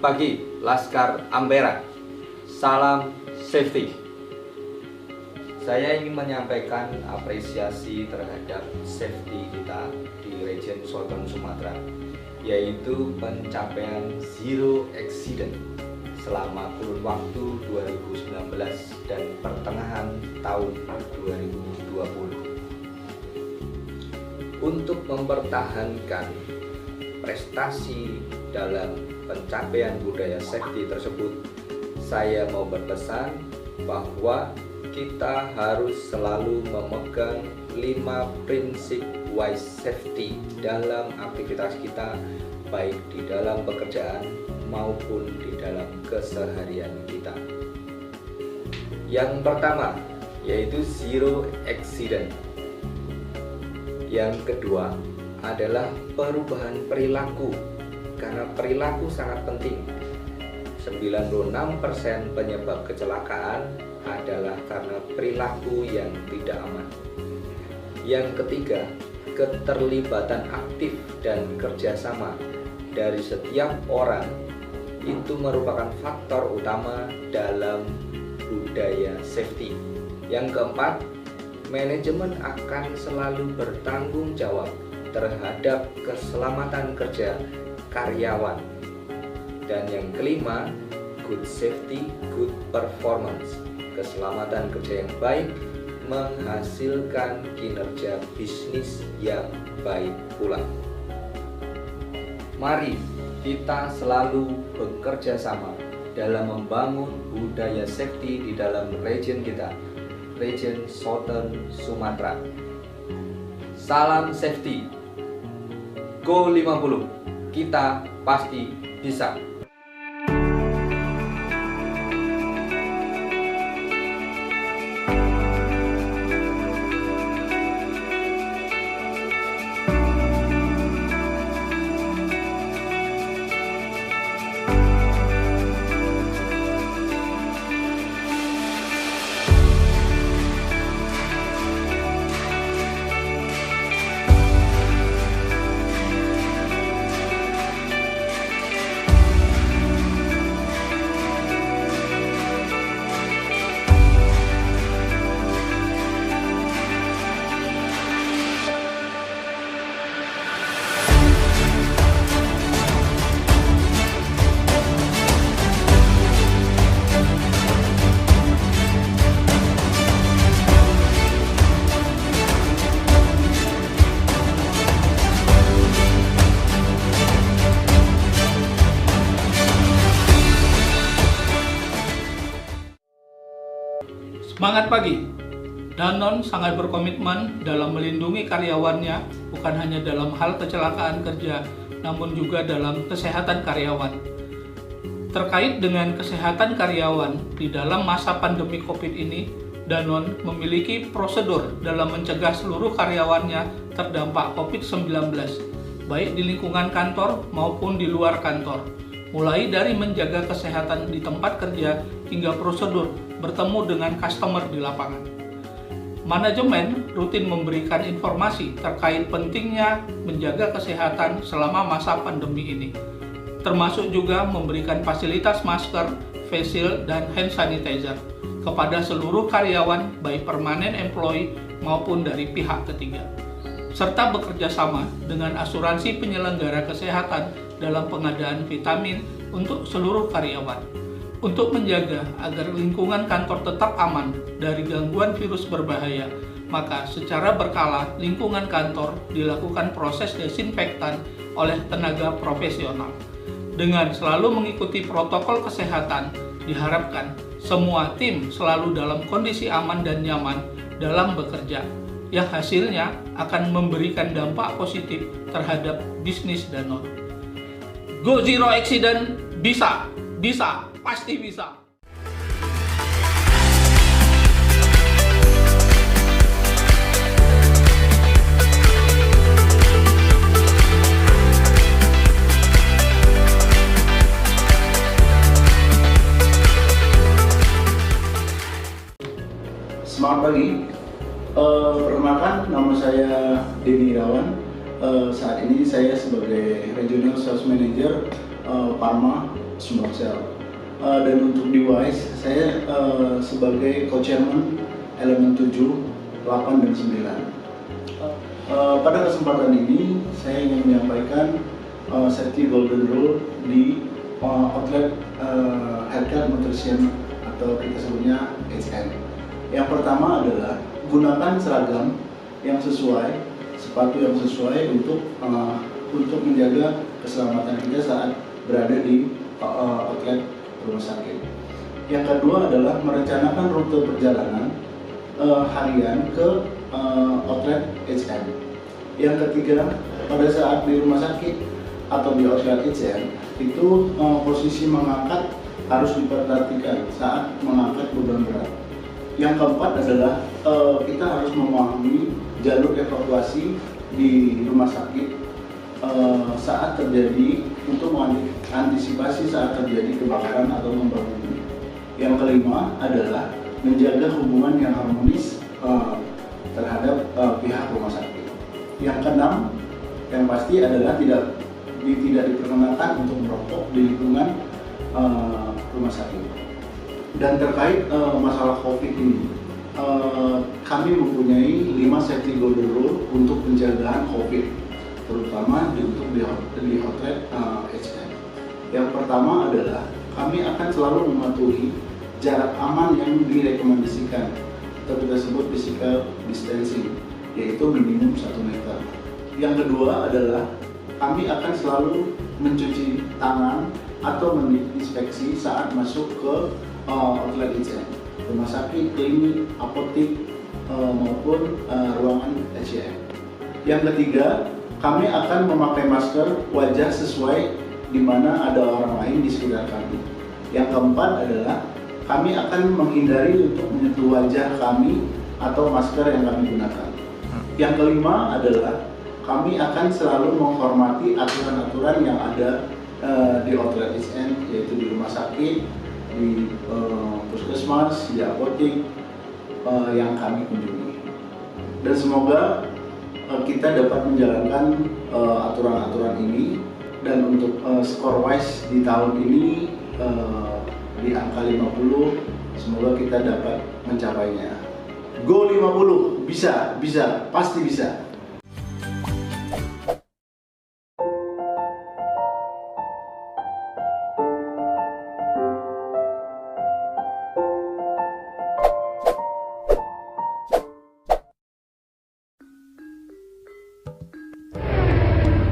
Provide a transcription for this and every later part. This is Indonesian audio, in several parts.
pagi, Laskar Ampera. Salam safety. Saya ingin menyampaikan apresiasi terhadap safety kita di Region Southern Sumatera, yaitu pencapaian zero accident selama kurun waktu 2019 dan pertengahan tahun 2020. Untuk mempertahankan prestasi dalam pencapaian budaya safety tersebut, saya mau berpesan bahwa kita harus selalu memegang 5 prinsip wise safety dalam aktivitas kita, baik di dalam pekerjaan maupun di dalam keseharian kita. Yang pertama yaitu zero accident. Yang kedua adalah perubahan perilaku, karena perilaku sangat penting. 96% penyebab kecelakaan adalah karena perilaku yang tidak aman. Yang ketiga, keterlibatan aktif dan kerjasama dari setiap orang itu merupakan faktor utama dalam budaya safety. Yang keempat, manajemen akan selalu bertanggung jawab terhadap keselamatan kerja karyawan. Dan yang kelima, good safety, good performance. Keselamatan kerja yang baik menghasilkan kinerja bisnis yang baik pula. Mari kita selalu bekerja sama dalam membangun budaya safety di dalam region kita, Region Southern Sumatera. Salam safety. Go 50. Kita pasti bisa. Semangat pagi! Danone sangat berkomitmen dalam melindungi karyawannya, bukan hanya dalam hal kecelakaan kerja, namun juga dalam kesehatan karyawan. Terkait dengan kesehatan karyawan, di dalam masa pandemi COVID ini, Danone memiliki prosedur dalam mencegah seluruh karyawannya terdampak COVID-19, baik di lingkungan kantor maupun di luar kantor. Mulai dari menjaga kesehatan di tempat kerja hingga prosedur bertemu dengan customer di lapangan. Manajemen rutin memberikan informasi terkait pentingnya menjaga kesehatan selama masa pandemi ini, termasuk juga memberikan fasilitas masker, face shield, dan hand sanitizer kepada seluruh karyawan baik permanent employee maupun dari pihak ketiga, serta bekerja sama dengan asuransi penyelenggara kesehatan dalam pengadaan vitamin untuk seluruh karyawan. Untuk menjaga agar lingkungan kantor tetap aman dari gangguan virus berbahaya, maka secara berkala lingkungan kantor dilakukan proses desinfektan oleh tenaga profesional. Dengan selalu mengikuti protokol kesehatan, diharapkan semua tim selalu dalam kondisi aman dan nyaman dalam bekerja, yang hasilnya akan memberikan dampak positif terhadap bisnis Danone. Go Zero Accident, bisa, pasti bisa. Selamat pagi. Perkenalkan, nama saya Denny Irawan. Saat ini saya sebagai Regional Sales Manager Parma Sumbaksel. Dan untuk di WISE, saya sebagai co-chairman elemen 7, 8, dan 9. Pada kesempatan ini, saya ingin menyampaikan safety golden rule di outlet healthcare nutrition atau kita sebutnya HN. Yang pertama adalah gunakan seragam yang sesuai, sepatu yang sesuai untuk menjaga keselamatan kita saat berada di outlet rumah sakit. Yang kedua adalah merencanakan rute perjalanan harian ke outlet HN. Yang ketiga, pada saat di rumah sakit atau di outlet HN itu posisi mengangkat harus diperhatikan saat mengangkat beban berat. Yang keempat adalah kita harus memahami jalur evakuasi di rumah sakit saat terjadi untuk mengantisipasi saat terjadi kebakaran atau gempa bumi. Yang kelima adalah menjaga hubungan yang harmonis terhadap pihak rumah sakit. Yang keenam, yang pasti adalah tidak diperkenankan untuk merokok di lingkungan rumah sakit. Dan terkait masalah COVID ini, kami mempunyai 5 safety golden rule untuk penjagaan COVID, terutama di outlet HN. Yang pertama adalah kami akan selalu mematuhi jarak aman yang direkomendasikan atau kita sebut physical distancing, yaitu minimum 1 meter. Yang kedua adalah kami akan selalu mencuci tangan atau menginspeksi saat masuk ke outlet HN, rumah sakit, klinik, apotik maupun ruangan HCM. Yang ketiga, kami akan memakai masker wajah sesuai di mana ada orang lain di sekitar kami. Yang keempat adalah kami akan menghindari untuk menyentuh wajah kami atau masker yang kami gunakan. Yang kelima adalah kami akan selalu menghormati aturan-aturan yang ada di outlet HN, yaitu di rumah sakit, di puskesmas, di apotik yang kami kunjungi. Dan semoga kita dapat menjalankan aturan-aturan ini, dan untuk skor WISE di tahun ini di angka 50, semoga kita dapat mencapainya. Go 50, bisa, pasti bisa.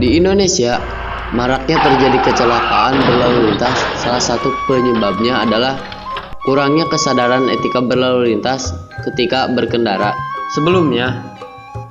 Di Indonesia, maraknya terjadi kecelakaan berlalu lintas. Salah satu penyebabnya adalah kurangnya kesadaran etika berlalu lintas ketika berkendara. Sebelumnya,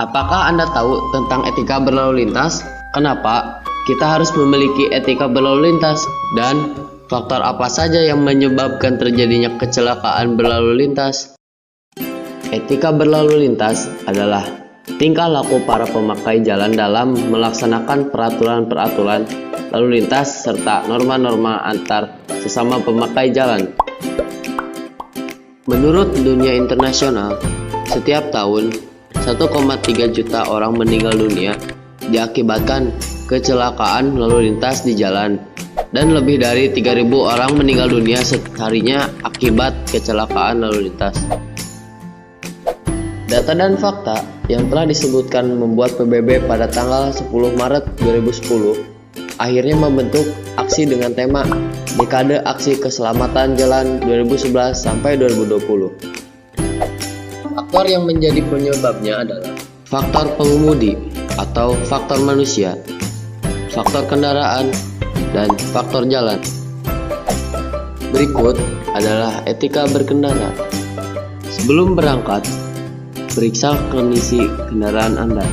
apakah Anda tahu tentang etika berlalu lintas? Kenapa kita harus memiliki etika berlalu lintas? Dan faktor apa saja yang menyebabkan terjadinya kecelakaan berlalu lintas? Etika berlalu lintas adalah tingkah laku para pemakai jalan dalam melaksanakan peraturan-peraturan lalu lintas serta norma-norma antar sesama pemakai jalan. Menurut dunia internasional, setiap tahun 1,3 juta orang meninggal dunia diakibatkan kecelakaan lalu lintas di jalan, dan lebih dari 3.000 orang meninggal dunia seharinya akibat kecelakaan lalu lintas. Data dan fakta yang telah disebutkan membuat PBB pada tanggal 10 Maret 2010 akhirnya membentuk aksi dengan tema Dekade Aksi Keselamatan Jalan 2011 sampai 2020. Faktor yang menjadi penyebabnya adalah faktor pengemudi atau faktor manusia, faktor kendaraan, dan faktor jalan. Berikut adalah etika berkendara. Sebelum berangkat, periksa kondisi kendaraan Anda.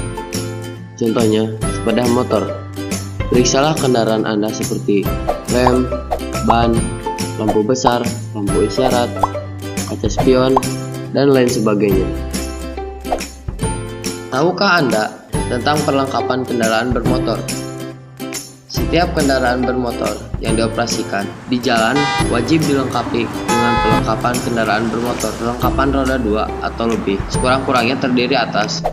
Contohnya, sepeda motor. Periksalah kendaraan Anda seperti rem, ban, lampu besar, lampu isyarat, kaca spion, dan lain sebagainya. Tahukah Anda tentang perlengkapan kendaraan bermotor? Setiap kendaraan bermotor yang dioperasikan di jalan wajib dilengkapi dengan perlengkapan kendaraan bermotor, perlengkapan roda 2 atau lebih, sekurang-kurangnya terdiri atas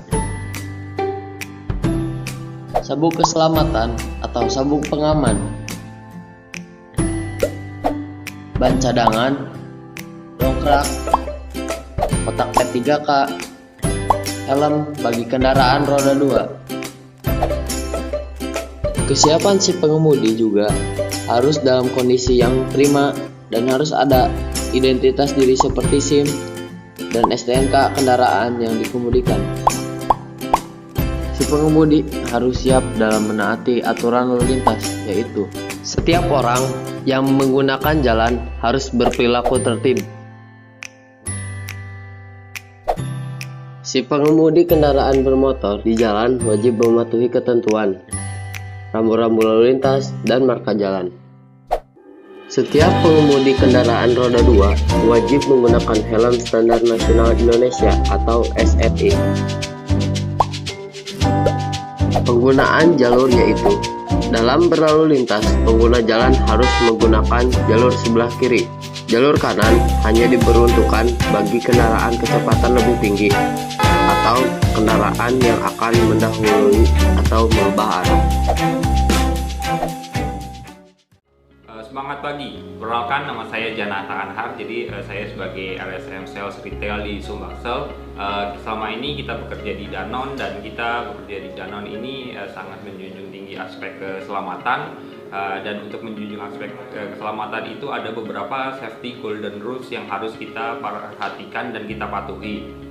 sabuk keselamatan atau sabuk pengaman, ban cadangan, dongkrak, kotak P3K, helm bagi kendaraan roda 2. Kesiapan si pengemudi juga harus dalam kondisi yang prima dan harus ada identitas diri seperti SIM dan STNK kendaraan yang dikemudikan. Si pengemudi harus siap dalam menaati aturan lalu lintas, yaitu setiap orang yang menggunakan jalan harus berperilaku tertib. Si pengemudi kendaraan bermotor di jalan wajib mematuhi ketentuan, rambu-rambu lalu lintas, dan marka jalan. Setiap pengemudi kendaraan roda 2 wajib menggunakan helm standar nasional Indonesia atau SNI. Penggunaan jalur yaitu dalam berlalu lintas, pengguna jalan harus menggunakan jalur sebelah kiri. Jalur kanan hanya diperuntukkan bagi kendaraan kecepatan lebih tinggi atau kendaraan yang akan mendahului atau merubah arah. Semangat pagi, perkenalkan nama saya Janata Anhar. Jadi saya sebagai LSM Sales Retail di Sumbaksel. Selama ini kita bekerja di Danone, dan kita bekerja di Danone ini sangat menjunjung tinggi aspek keselamatan. Dan untuk menjunjung aspek keselamatan itu ada beberapa safety golden rules yang harus kita perhatikan dan kita patuhi.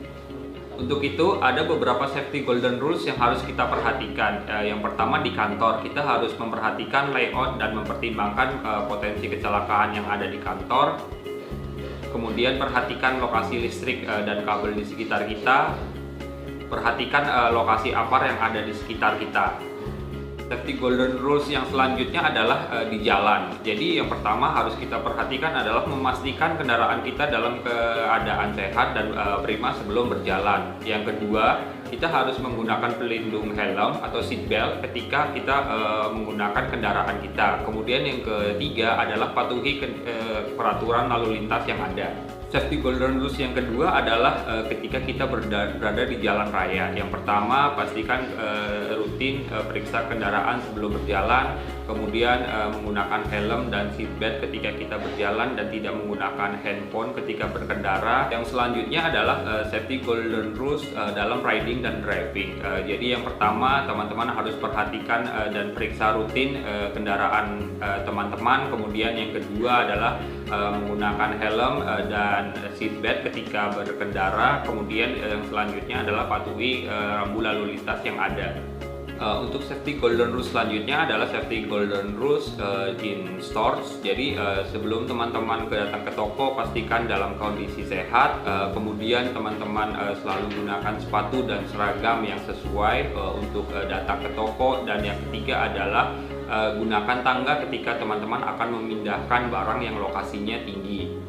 Untuk itu ada beberapa safety golden rules yang harus kita perhatikan. Yang pertama, di kantor kita harus memperhatikan layout dan mempertimbangkan potensi kecelakaan yang ada di kantor. Kemudian perhatikan lokasi listrik dan kabel di sekitar kita. Perhatikan lokasi apar yang ada di sekitar kita. Safety golden rules yang selanjutnya adalah di jalan. Jadi yang pertama harus kita perhatikan adalah memastikan kendaraan kita dalam keadaan sehat dan prima sebelum berjalan. Yang kedua, kita harus menggunakan pelindung helm atau seat belt ketika kita menggunakan kendaraan kita. Kemudian yang ketiga adalah patuhi peraturan lalu lintas yang ada. Safety golden rules yang kedua adalah ketika kita berada di jalan raya. Yang pertama, pastikan rutin periksa kendaraan sebelum berjalan, kemudian menggunakan helm dan seatbelt ketika kita berjalan dan tidak menggunakan handphone ketika berkendara. Yang selanjutnya adalah safety golden rules dalam riding dan driving. Jadi yang pertama, teman-teman harus perhatikan dan periksa rutin kendaraan teman-teman. Kemudian yang kedua adalah menggunakan helm dan seatbelt ketika berkendara. Kemudian yang selanjutnya adalah patuhi rambu lalu lintas yang ada. Untuk safety golden rules selanjutnya adalah safety golden rules in stores. Jadi sebelum teman-teman datang ke toko, pastikan dalam kondisi sehat. Kemudian teman-teman selalu gunakan sepatu dan seragam yang sesuai untuk datang ke toko. Dan yang ketiga adalah gunakan tangga ketika teman-teman akan memindahkan barang yang lokasinya tinggi.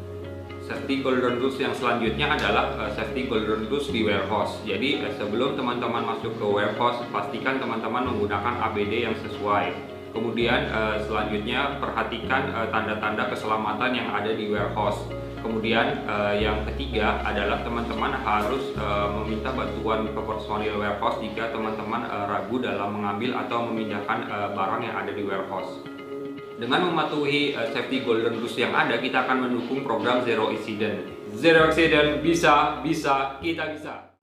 Safety golden rules yang selanjutnya adalah safety golden rules di warehouse. Jadi sebelum teman-teman masuk ke warehouse, pastikan teman-teman menggunakan APD yang sesuai. Kemudian selanjutnya perhatikan tanda-tanda keselamatan yang ada di warehouse. Kemudian yang ketiga adalah teman-teman harus meminta bantuan ke personil warehouse jika teman-teman ragu dalam mengambil atau memindahkan barang yang ada di warehouse. Dengan mematuhi safety golden rules yang ada, kita akan mendukung program Zero Accident. Zero Accident, bisa, kita bisa.